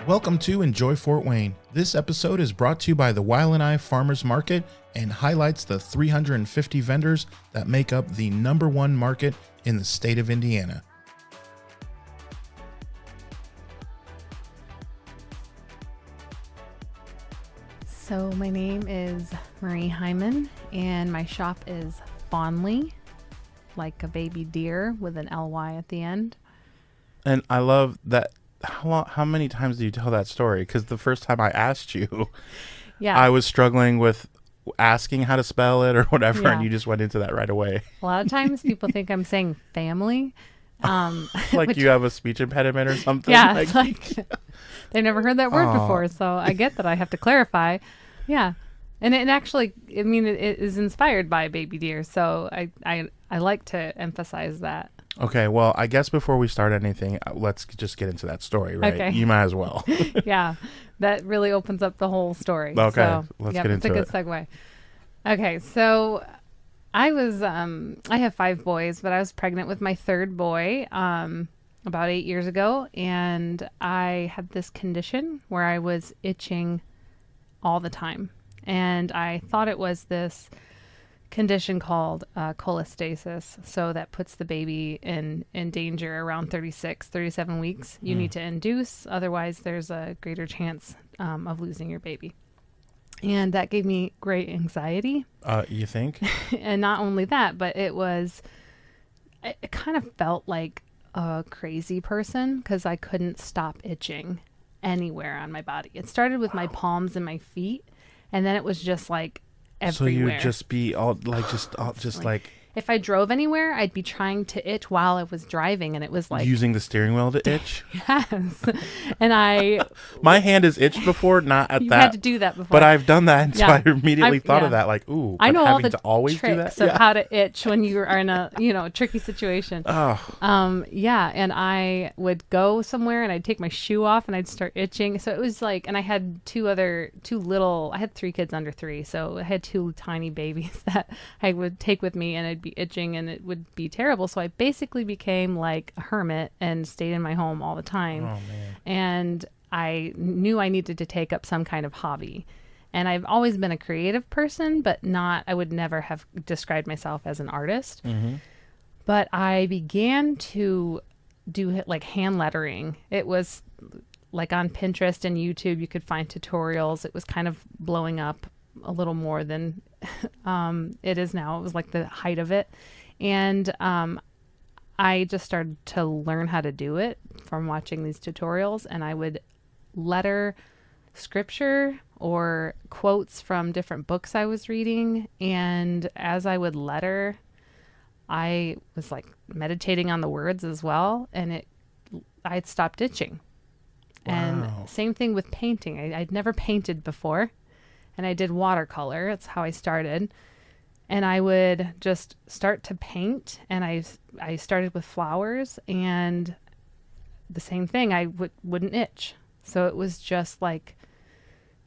Welcome to Enjoy Fort Wayne. This episode is brought to you by the Wailanai Farmers Market and highlights the 350 vendors that make up the #1 market in the state of Indiana. So my name is Marie Heimann and my shop is Fawnly, like a baby deer with an L-Y at the end. And I love that. How many times do you tell that story? Because the first time I asked you, I was struggling with asking how to spell it or whatever, and you just went into that right away. A lot of times people think I'm saying family. Like you have a speech impediment or something? Yeah, it's like they've never heard that word before, so I get that I have to clarify. Yeah. And it actually, I mean, it is inspired by baby deer, so I like to emphasize that. Okay, well, I guess before we start anything, let's just get into that story, right? Okay. You might as well. Yeah, that really opens up the whole story. Okay, so, let's get into it. It's a good segue. Okay, so I was, I have 5 boys, but I was pregnant with my 3rd boy about 8 years ago, and I had this condition where I was itching all the time. And I thought it was this condition called cholestasis. So that puts the baby in danger around 37 weeks. You need to induce, otherwise there's a greater chance of losing your baby. And that gave me great anxiety. You think? And not only that, but it kind of felt like a crazy person because I couldn't stop itching anywhere on my body. It started with my palms and my feet, and then it was just like everywhere. So you would just be all like if I drove anywhere, I'd be trying to itch while I was driving, and it was like using the steering wheel to itch. Yes, and my hand has itched before, not at you that. had to do that before, but I've done that, and so I immediately thought of that, like, ooh, I know all the to always tricks do that? of how to itch when you are in a tricky situation. And I would go somewhere and I'd take my shoe off and I'd start itching. So it was like, and I had I had 3 kids under 3, so I had 2 tiny babies that I would take with me, and I'd be itching and it would be terrible. So I basically became like a hermit and stayed in my home all the time. Oh man. And I knew I needed to take up some kind of hobby. And I've always been a creative person, but I would never have described myself as an artist. Mm-hmm. But I began to do like hand lettering. It was like on Pinterest and YouTube, you could find tutorials. It was kind of blowing up a little more than it is now. It was like the height of it. And I just started to learn how to do it from watching these tutorials, and I would letter scripture or quotes from different books I was reading. And as I would letter, I was like meditating on the words as well, and I'd stopped itching. Wow. And same thing with painting. I'd never painted before, and I did watercolor. That's how I started. And I would just start to paint, and I started with flowers, and the same thing, I wouldn't itch. So it was just like,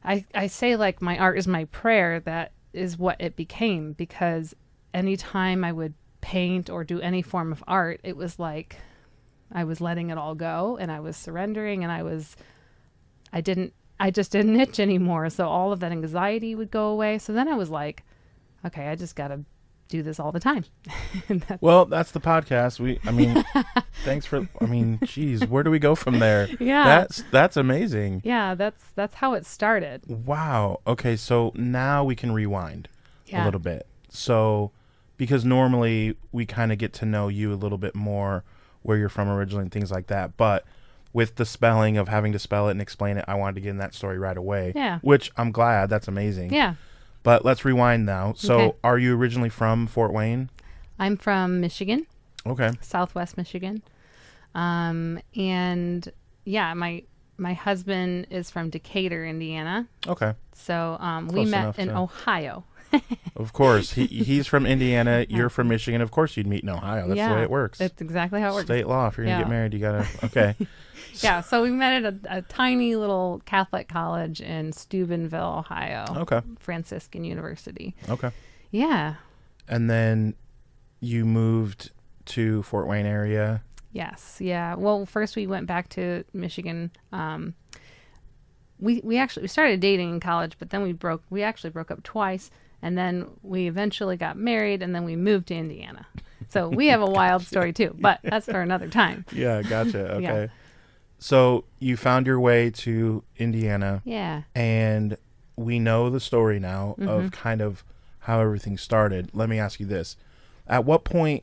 I say like my art is my prayer. That is what it became, because anytime I would paint or do any form of art, it was like I was letting it all go, and I was surrendering, and I just didn't itch anymore. So all of that anxiety would go away. So then I was like, okay, I just got to do this all the time. Well, that's the podcast. Thanks for, geez, where do we go from there? Yeah. That's amazing. Yeah, that's how it started. Wow. Okay, so now we can rewind a little bit. So, because normally we kind of get to know you a little bit more, where you're from originally and things like that. But with the spelling of having to spell it and explain it, I wanted to get in that story right away. Yeah. Which I'm glad. That's amazing. Yeah. But let's rewind now. So Okay. Are you originally from Fort Wayne? I'm from Michigan. Okay. Southwest Michigan. And yeah, my husband is from Decatur, Indiana. Okay. So we met in Ohio. Of course. He's from Indiana. You're from Michigan. Of course you'd meet in Ohio. That's the way it works. That's exactly how it works. State law. If you're going to get married, you got to... Okay. Yeah, so we met at a tiny little Catholic college in Steubenville, Ohio. Okay. Franciscan University. Okay. Yeah. And then you moved to Fort Wayne area. Yes. Yeah. Well, first we went back to Michigan. we started dating in college, but then we actually broke up twice, and then we eventually got married, and then we moved to Indiana. So we have a wild story too, but that's for another time. Yeah, gotcha. Okay. Yeah. So you found your way to Indiana. Yeah. And we know the story now of kind of how everything started. Let me ask you this. At what point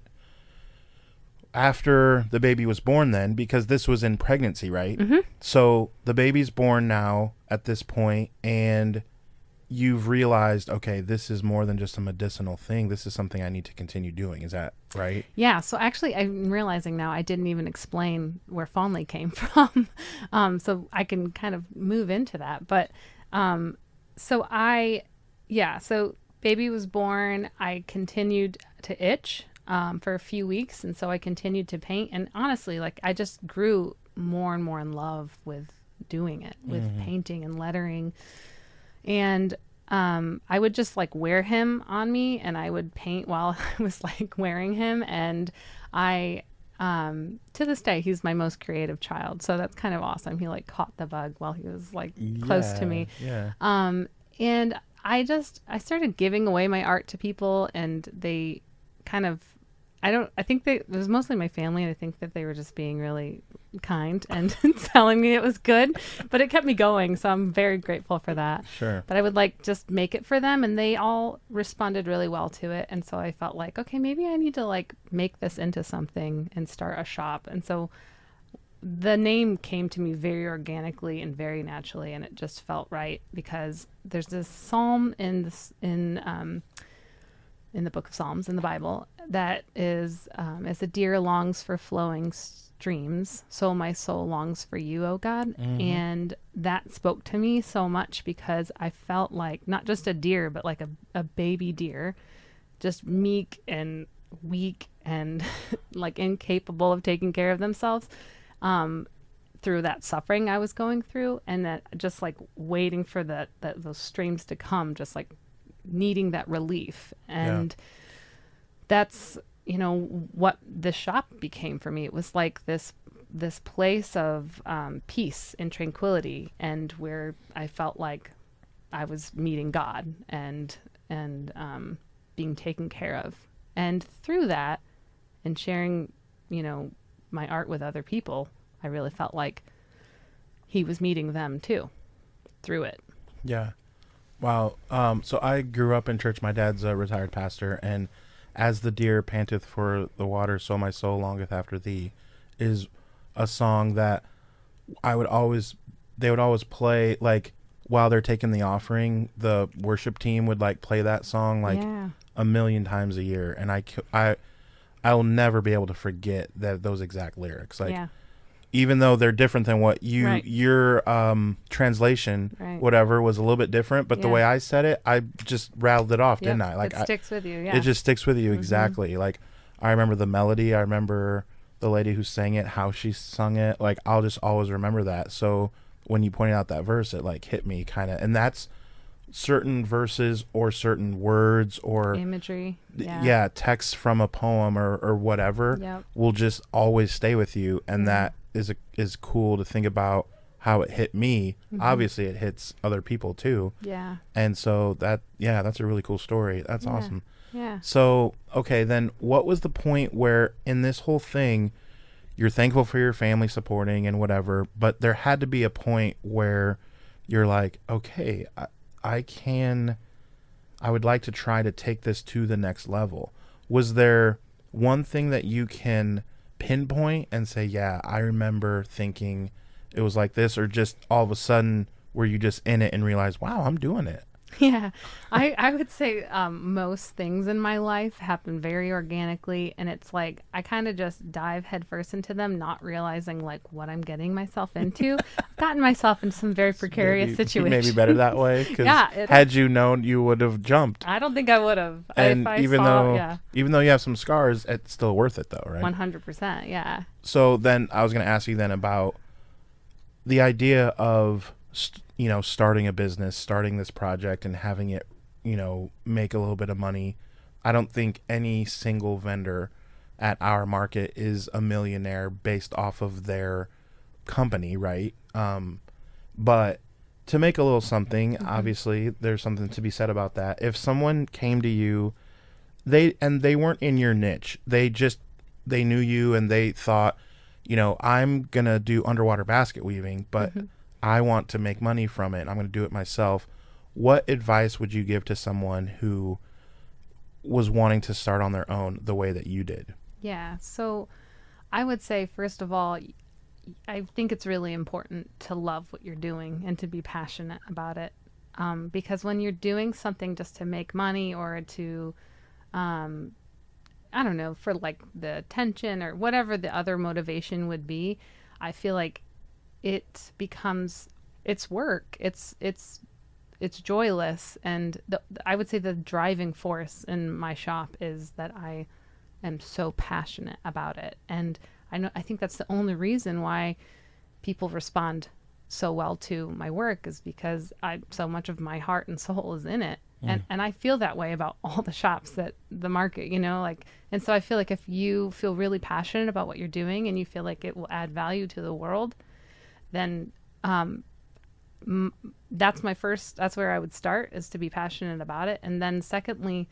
after the baby was born then, because this was in pregnancy, right? Mm-hmm. So the baby's born now at this point, and you've realized, okay, this is more than just a medicinal thing. This is something I need to continue doing. Is that right? Yeah. So actually, I'm realizing now I didn't even explain where Fawnly came from. So I can kind of move into that. But so baby was born. I continued to itch for a few weeks. And so I continued to paint. And honestly, like I just grew more and more in love with doing it, with painting and lettering. And I would just like wear him on me, and I would paint while I was like wearing him. And I, to this day, he's my most creative child. So that's kind of awesome. He like caught the bug while he was like close to me. Yeah. And I started giving away my art to people, and they kind of, I think it was mostly my family, and I think that they were just being really kind and telling me it was good, but it kept me going. So I'm very grateful for that. Sure. But I would like just make it for them, and they all responded really well to it. And so I felt like, okay, maybe I need to like make this into something and start a shop. And so the name came to me very organically and very naturally, and it just felt right because there's this psalm in the book of Psalms in the Bible that is, as a deer longs for flowing streams, so my soul longs for you, O God. And that spoke to me so much because I felt like not just a deer, but like a baby deer, just meek and weak and like incapable of taking care of themselves through that suffering I was going through, and that just like waiting for those streams to come, just like needing that relief. And that's, what the shop became for me. It was like this place of peace and tranquility, and where I felt like I was meeting God and being taken care of. And through that, and sharing, my art with other people, I really felt like he was meeting them too through it. Yeah. Wow. So I grew up in church. My dad's a retired pastor, and as the deer panteth for the water, so my soul longeth after thee is a song that they would always play, like while they're taking the offering, the worship team would like play that song like a million times a year. And I'll never be able to forget those exact lyrics. Like, even though they're different than what your translation, whatever, was a little bit different, but the way I said it, I just rattled it off, didn't I? Like, it sticks with you. It just sticks with you. Exactly. Like, I remember the melody. I remember the lady who sang it, how she sung it. Like, I'll just always remember that. So when you pointed out that verse, it like hit me kind of, and that's certain verses or certain words or imagery, text from a poem or whatever will just always stay with you. And that is cool to think about how it hit me. Obviously it hits other people too. And so that's a really cool story. That's awesome. So okay, then what was the point where in this whole thing you're thankful for your family supporting and whatever, but there had to be a point where you're like, okay, I would like to try to take this to the next level. Was there one thing that you can pinpoint and say, yeah, I remember thinking it was like this, or just all of a sudden were you just in it and realized, wow, I'm doing it? Yeah, I would say most things in my life happen very organically, and it's like I kind of just dive headfirst into them, not realizing like what I'm getting myself into. I've gotten myself into some very precarious situations. Maybe better that way, because had you known, you would have jumped. I don't think I would have. And even though you have some scars, it's still worth it though, right? 100%, yeah. So then I was going to ask you then about the idea of starting a business, starting this project and having it, make a little bit of money. I don't think any single vendor at our market is a millionaire based off of their company, right? But to make a little something, obviously there's something to be said about that. If someone came to you, they weren't in your niche, they knew you and they thought, I'm going to do underwater basket weaving, but I want to make money from it. I'm going to do it myself. What advice would you give to someone who was wanting to start on their own the way that you did? Yeah. So I would say, first of all, I think it's really important to love what you're doing and to be passionate about it. Because when you're doing something just to make money or to, I don't know, for like the attention or whatever the other motivation would be, I feel like it becomes, it's work. It's joyless. And I would say the driving force in my shop is that I am so passionate about it. And I think that's the only reason why people respond so well to my work, is because so much of my heart and soul is in it. And I feel that way about all the shops that the market, and so I feel like if you feel really passionate about what you're doing and you feel like it will add value to the world, then that's where I would start, is to be passionate about it. And then secondly,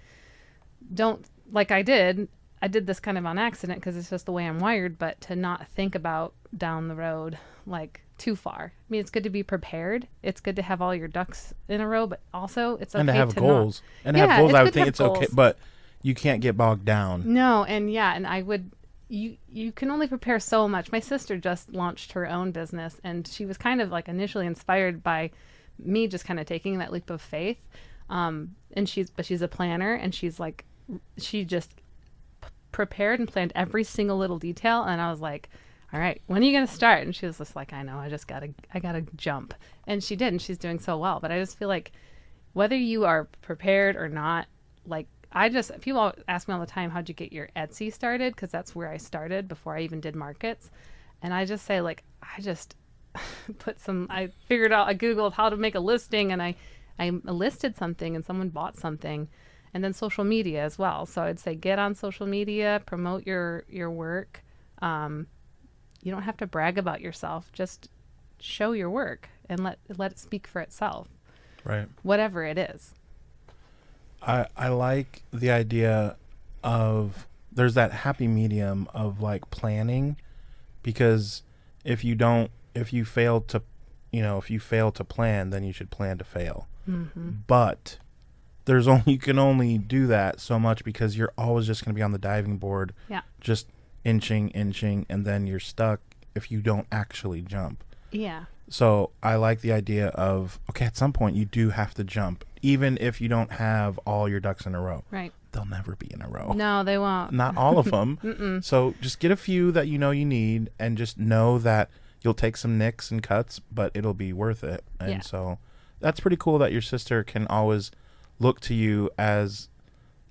don't, like I did this kind of on accident because it's just the way I'm wired, but to not think about down the road, like too far. I mean, it's good to be prepared. It's good to have all your ducks in a row, but also it's okay and to have goals. Not, and to have goals, I would think it's goals. Okay, but you can't get bogged down. No, and I would, you can only prepare so much. My sister just launched her own business, and she was kind of like initially inspired by me just kind of taking that leap of faith. And she's a planner, and she just prepared and planned every single little detail. And I was like, all right, when are you going to start? And she was just like, I know, I gotta jump. And she did, and she's doing so well. But I just feel like whether you are prepared or not, like people ask me all the time, how'd you get your Etsy started? Because that's where I started before I even did markets. And I just say, like, I just I figured out, I Googled how to make a listing, and I listed something and someone bought something. And then social media as well. So I'd say get on social media, promote your work. You don't have to brag about yourself. Just show your work and let it speak for itself. Right. Whatever it is. I like the idea of there's that happy medium of like planning, because if you fail to plan, then you should plan to fail. Mm-hmm. But you can only do that so much, because you're always just going to be on the diving board, just inching, and then you're stuck if you don't actually jump. Yeah. So I like the idea of, okay, at some point you do have to jump, even if you don't have all your ducks in a row. Right. They'll never be in a row. No, they won't. Not all of them. So just get a few that you need, and just know that you'll take some nicks and cuts, but it'll be worth it. And so that's pretty cool that your sister can always look to you as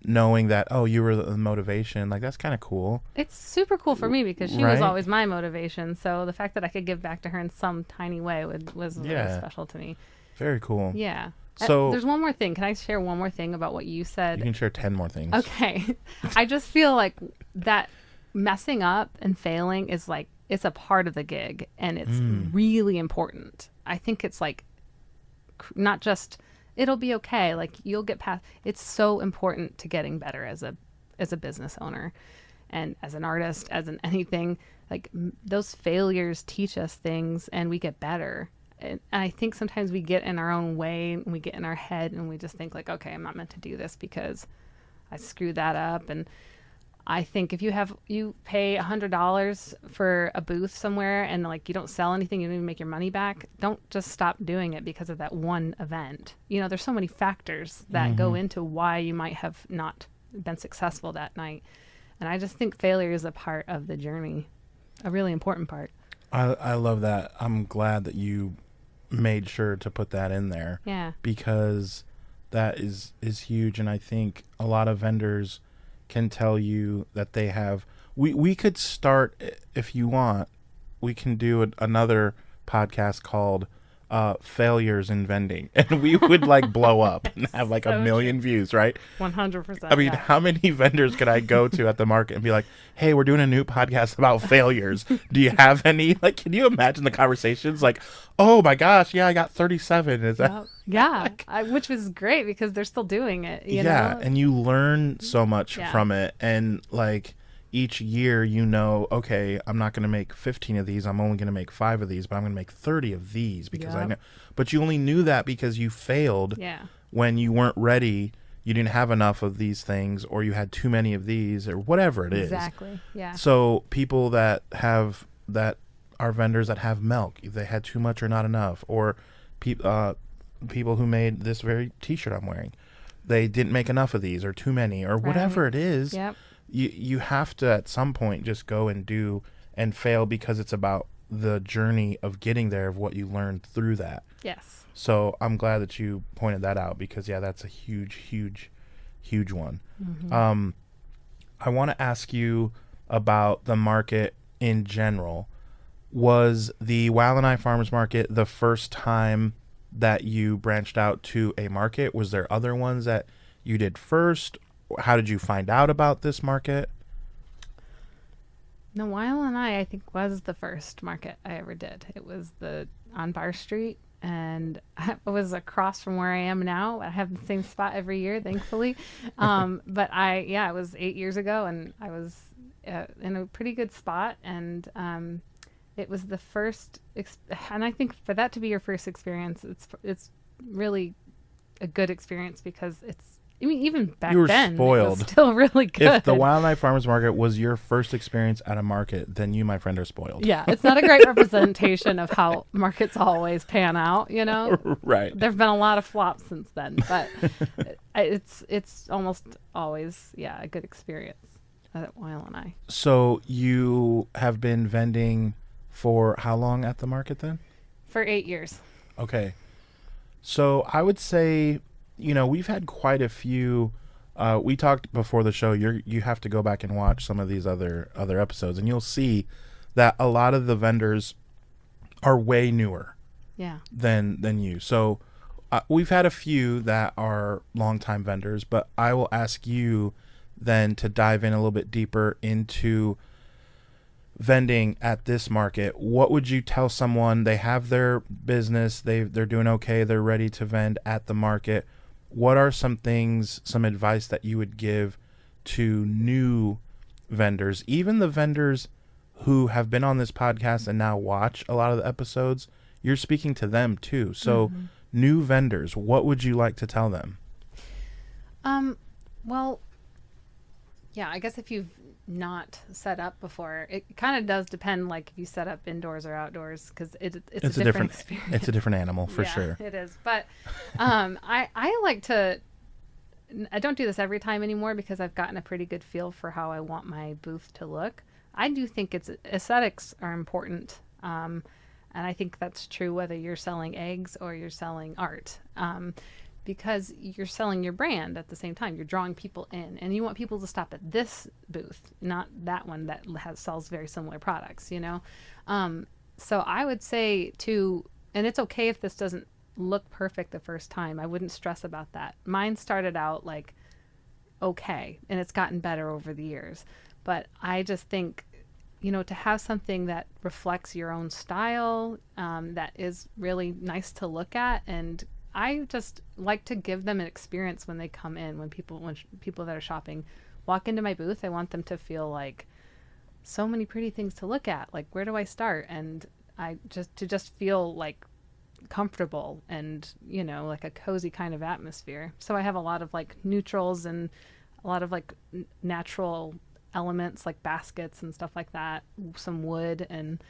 knowing that, oh, you were the motivation. Like, that's kind of cool. It's super cool for me, because she was always my motivation. So the fact that I could give back to her in some tiny way was really special to me. Very cool. Yeah. So there's one more thing. Can I share one more thing about what you said? You can share 10 more things. Okay. I just feel like that messing up and failing is like, it's a part of the gig, and it's really important. I think it's like not just, it'll be okay, like you'll get past. It's so important to getting better as a business owner and as an artist, as an anything. Like those failures teach us things, and we get better. And I think sometimes we get in our own way, and we get in our head, and we just think like, okay, I'm not meant to do this because I screwed that up. And I think if you pay $100 for a booth somewhere, and like you don't sell anything, you don't even make your money back, don't just stop doing it because of that one event. There's so many factors that go into why you might have not been successful that night. And I just think failure is a part of the journey, a really important part. I love that. I'm glad that you made sure to put that in there. Yeah. Because that is huge. And I think a lot of vendors can tell you that they have, we could start, if you want, we can do another podcast called failures in vending, and we would like blow up and have like So a million views, right? 100%. I mean, yeah. how many vendors could I go to at the market and be like, hey, we're doing a new podcast about failures. Do you have any? Like, can you imagine the conversations? Like, oh my gosh, yeah, I got 37. Is that? Yeah, which was great because they're still doing it. You know? And you learn so much Yeah. from it. And like each year, okay, I'm not going to make 15 of these. I'm only going to make 5 of these, but I'm going to make 30 of these because I know. But you only knew that because you failed when you weren't ready. You didn't have enough of these things, or you had too many of these, or whatever it is. Exactly. Yeah. So people that are vendors that have milk, they had too much or not enough, or people who made this very T-shirt I'm wearing, they didn't make enough of these, or too many, or whatever it is. Yep. You have to at some point just go and do and fail, because it's about the journey of getting there, of what you learned through that. Yes. So I'm glad that you pointed that out, because that's a huge one. Mm-hmm. I want to ask you about the market in general. Was the Wailanai Farmers Market the first time that you branched out to a market? Was there other ones that you did first? How did you find out about this market? No, Wailanai, I think, was the first market I ever did. It was on Bar Street, and it was across from where I am now. I have the same spot every year, thankfully. But it was 8 years ago, and I was in a pretty good spot, and it was the first, and I think for that to be your first experience, it's really a good experience, because even back then, spoiled. it was still really good. If the Wailanai Farmers Market was your first experience at a market, then you, my friend, are spoiled. Yeah, it's not a great representation of how markets always pan out, Right. There've been a lot of flops since then, but it's almost always, a good experience at Wailanai. So you have been vending for how long at the market then? For 8 years. Okay. So I would say, we've had quite a few. We talked before the show. You have to go back and watch some of these other episodes, and you'll see that a lot of the vendors are way newer. Than you. So we've had a few that are longtime vendors, but I will ask you then to dive in a little bit deeper into vending at this market. What would you tell someone? They have their business, they're doing okay, they're ready to vend at the market. What are some advice that you would give to new vendors, even the vendors who have been on this podcast and now watch a lot of the episodes? You're speaking to them too. So new vendors, what would you like to tell them? Well, I guess if you've not set up before, it kind of does depend, like if you set up indoors or outdoors, because it's a different experience. It's a different animal for sure. It is. But I like to, I don't do this every time anymore, because I've gotten a pretty good feel for how I want my booth to look. I do think aesthetics are important. And I think that's true whether you're selling eggs or you're selling art. Because you're selling your brand at the same time. You're drawing people in, and you want people to stop at this booth, not that one that sells very similar products, So I would say and it's okay if this doesn't look perfect the first time. I wouldn't stress about that. Mine started out like okay, and it's gotten better over the years. But I just think, to have something that reflects your own style, that is really nice to look at, and I just like to give them an experience when they come in. When people that are shopping walk into my booth, I want them to feel like so many pretty things to look at. Like, where do I start? And I just feel like comfortable and, like a cozy kind of atmosphere. So I have a lot of like neutrals and a lot of like natural elements like baskets and stuff like that, some wood. And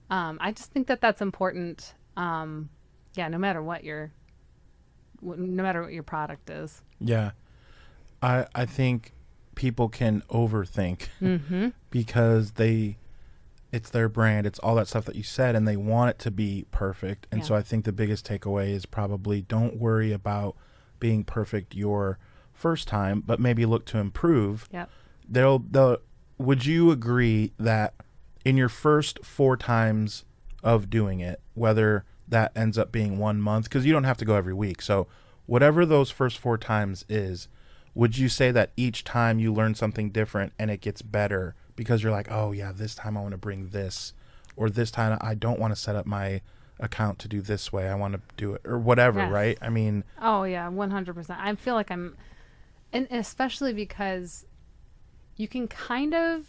I just think that that's important. No matter what your product is. Yeah. I think people can overthink because it's their brand. It's all that stuff that you said, and they want it to be perfect. And so I think the biggest takeaway is probably don't worry about being perfect your first time, but maybe look to improve. Yep. Would you agree that in your first 4 times of doing it, whether that ends up being 1 month, because you don't have to go every week. So whatever those first 4 times is, would you say that each time you learn something different and it gets better because you're like, oh yeah, this time I want to bring this, or this time I don't want to set up my account to do this way, I want to do it, or whatever, Yes. right? I mean, Oh yeah, 100%. I feel like and especially because you can kind of,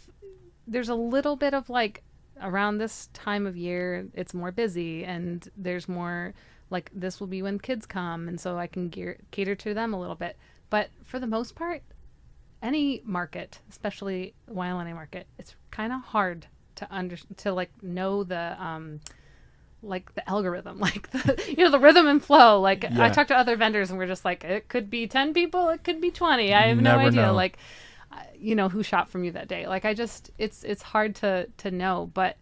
there's a little bit of like, around this time of year, it's more busy, and there's more like, this will be when kids come, and so I can cater to them a little bit. But for the most part, any market, especially the YLNA market, it's kind of hard to like know the like the algorithm, like the the rhythm and flow. Like I talk to other vendors and we're just like, it could be 10 people, it could be 20. I have no idea. Like who shopped from you that day. Like it's hard to know, but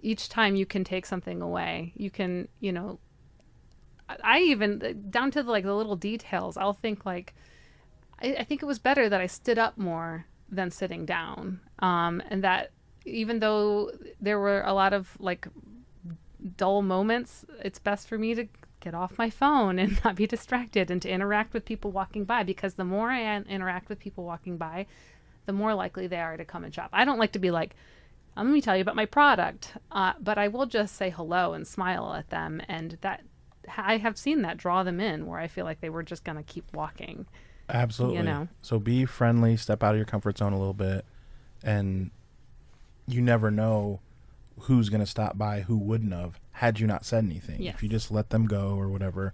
each time you can take something away. You can, I even down to the little details. I'll think like, I think it was better that I stood up more than sitting down. And that even though there were a lot of like dull moments, it's best for me to get off my phone and not be distracted, and to interact with people walking by, because the more I interact with people walking by, the more likely they are to come and shop. I don't like to be like, let me tell you about my product, but I will just say hello and smile at them, and that I have seen that draw them in, where I feel like they were just going to keep walking. Absolutely. So be friendly, step out of your comfort zone a little bit, and you never know who's going to stop by who wouldn't have had you not said anything. Yes. If you just let them go or whatever,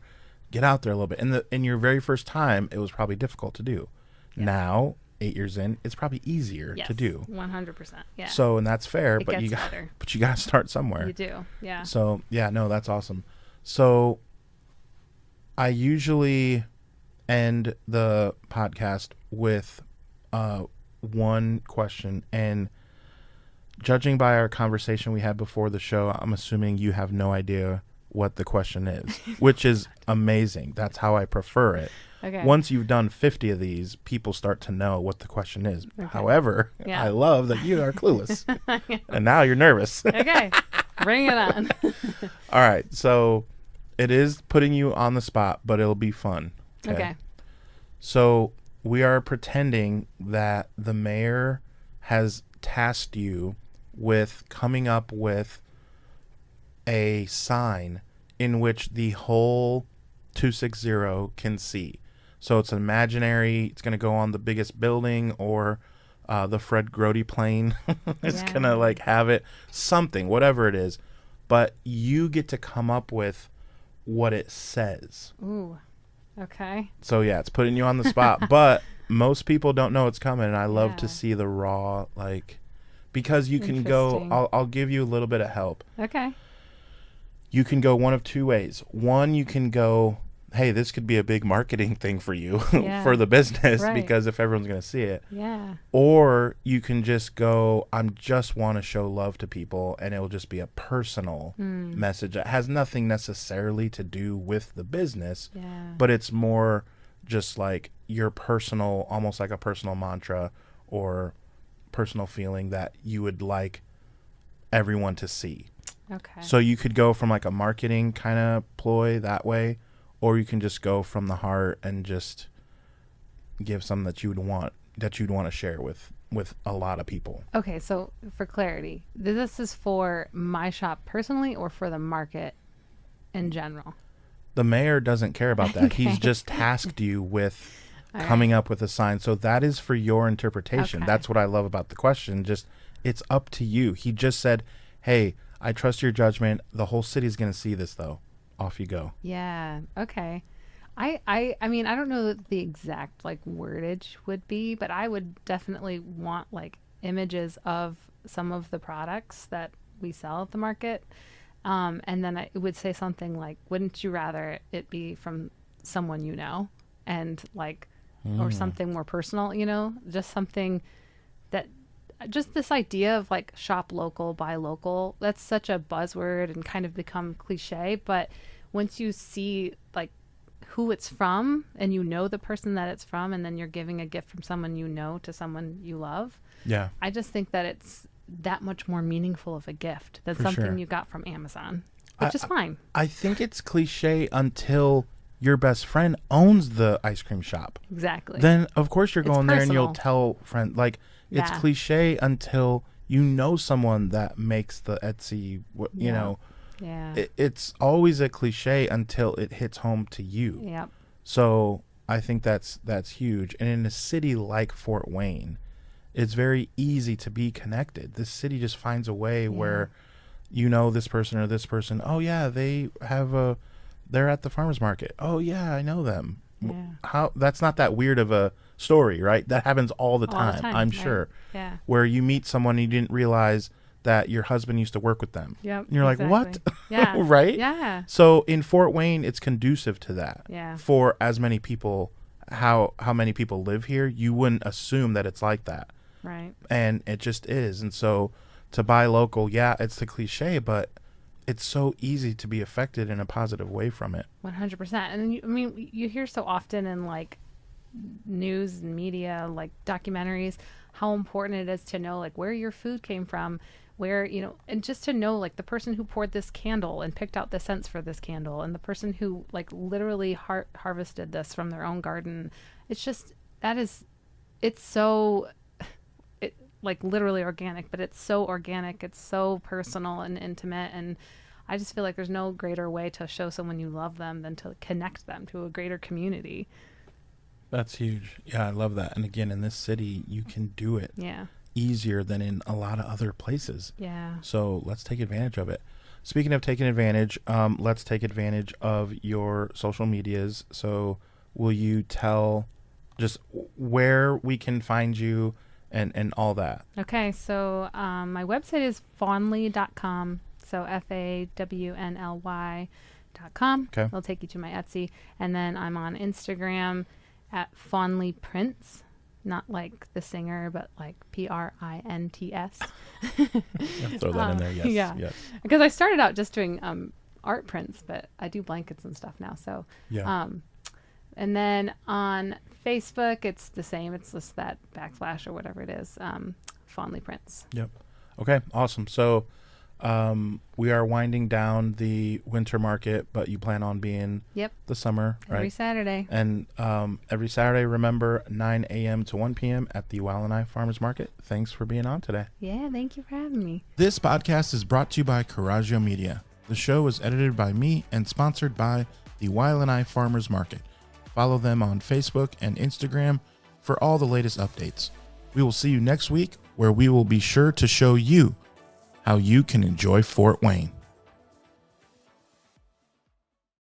get out there a little bit. And in your very first time, it was probably difficult to do. Yeah. Now, 8 years in, it's probably easier to do. 100%. Yeah. So, and that's fair, It but gets you got better. but you got to start somewhere. You do. Yeah. So, yeah, no, that's awesome. So, I usually end the podcast with one question, and judging by our conversation we had before the show, I'm assuming you have no idea what the question is, which is amazing. That's how I prefer it. Okay. Once you've done 50 of these, people start to know what the question is. Okay. However, yeah. I love that you are clueless. And now you're nervous. Okay. Bring it on. All right. So it is putting you on the spot, but it'll be fun. Okay. So we are pretending that the mayor has tasked you with coming up with a sign in which the whole 260 can see. So it's imaginary. It's going to go on the biggest building, or the Fred Grody plane. It's going to like have it, something, whatever it is. But you get to come up with what it says. Ooh. Okay. So yeah, it's putting you on the spot, but most people don't know it's coming, and I love to see the raw, like, because you can go, I'll give you a little bit of help. Okay. You can go one of two ways. One, you can go, hey, this could be a big marketing thing for you for the business, because if everyone's going to see it. Yeah. Or you can just go, I just want to show love to people, and it'll just be a personal message that has nothing necessarily to do with the business, but it's more just like your personal, almost like a personal mantra or personal feeling that you would like everyone to see. Okay. So you could go from like a marketing kind of ploy that way, or you can just go from the heart and just give something that you'd want to share with a lot of people. Okay, so for clarity, this is for my shop personally or for the market in general? The mayor doesn't care about that. Okay. He's just tasked you with coming up with a sign. So that is for your interpretation. Okay. That's what I love about the question. Just, it's up to you. He just said, hey, I trust your judgment. The whole city's going to see this, though. Off you go. Yeah. Okay. I mean, I don't know what the exact like wordage would be, but I would definitely want like images of some of the products that we sell at the market. And then I would say something like, wouldn't you rather it be from someone you know? And like, or something more personal, just something that, just this idea of like shop local, buy local, that's such a buzzword and kind of become cliche. But once you see like who it's from and you know the person that it's from, and then you're giving a gift from someone you know to someone you love. Yeah. I just think that it's that much more meaningful of a gift than something you got from Amazon. which is fine. I think it's cliche until your best friend owns the ice cream shop. Exactly. Then of course you're going there and you'll personal. tell friend, like, it's Yeah. cliche until you know someone that makes the Etsy, you Yeah. know. Yeah. It's always a cliche until it hits home to you. Yep. So I think that's huge. And in a city like Fort Wayne, it's very easy to be connected. This city just finds a way where you know this person or this person. Oh yeah, they're at the farmers market. Oh yeah, I know them. Yeah. How that's not that weird of a story, right? That happens all the All time, the time, I'm right. sure. Yeah. Where you meet someone and you didn't realize that your husband used to work with them. Yep. And you're like, what? exactly. Yeah. Right? Yeah. So in Fort Wayne, it's conducive to that. Yeah. For as many people, how many people live here, you wouldn't assume that it's like that. Right. And it just is. And so to buy local, yeah, it's the cliche, but it's so easy to be affected in a positive way from it. 100%. And you hear so often in like news and media, like documentaries, how important it is to know like where your food came from, where, you know, and just to know like the person who poured this candle and picked out the scents for this candle and the person who like literally harvested this from their own garden. It's just, it's so, like literally organic, but it's so organic. It's so personal and intimate. And I just feel like there's no greater way to show someone you love them than to connect them to a greater community. That's huge. Yeah, I love that. And again, in this city, you can do it Yeah. easier than in a lot of other places. Yeah. So let's take advantage of it. Speaking of taking advantage, let's take advantage of your social medias. So will you tell just where we can find you and all that? Okay. So my website is fawnly.com. So FAWNLY.com. Okay. It'll take you to my Etsy. And then I'm on Instagram at Fawnly Prints. Not like the singer, but like PRINTS. Yeah, throw that in there. Yes. Yeah. Yes. Because I started out just doing art prints, but I do blankets and stuff now. So, Yeah. and then on Facebook, it's the same. It's just that / or whatever it is. Fawnly Prints. Yep. Okay. Awesome. So, we are winding down the winter market, but you plan on being Yep. the summer, right? Every Saturday. And every Saturday, remember, 9 a.m. to 1 p.m. at the Wildlife Farmers Market. Thanks for being on today. Yeah. Thank you for having me. This podcast is brought to you by Coraggio Media. The show is edited by me and sponsored by the Wildlife Farmers Market. Follow them on Facebook and Instagram for all the latest updates. We will see you next week, where we will be sure to show you how you can enjoy Fort Wayne.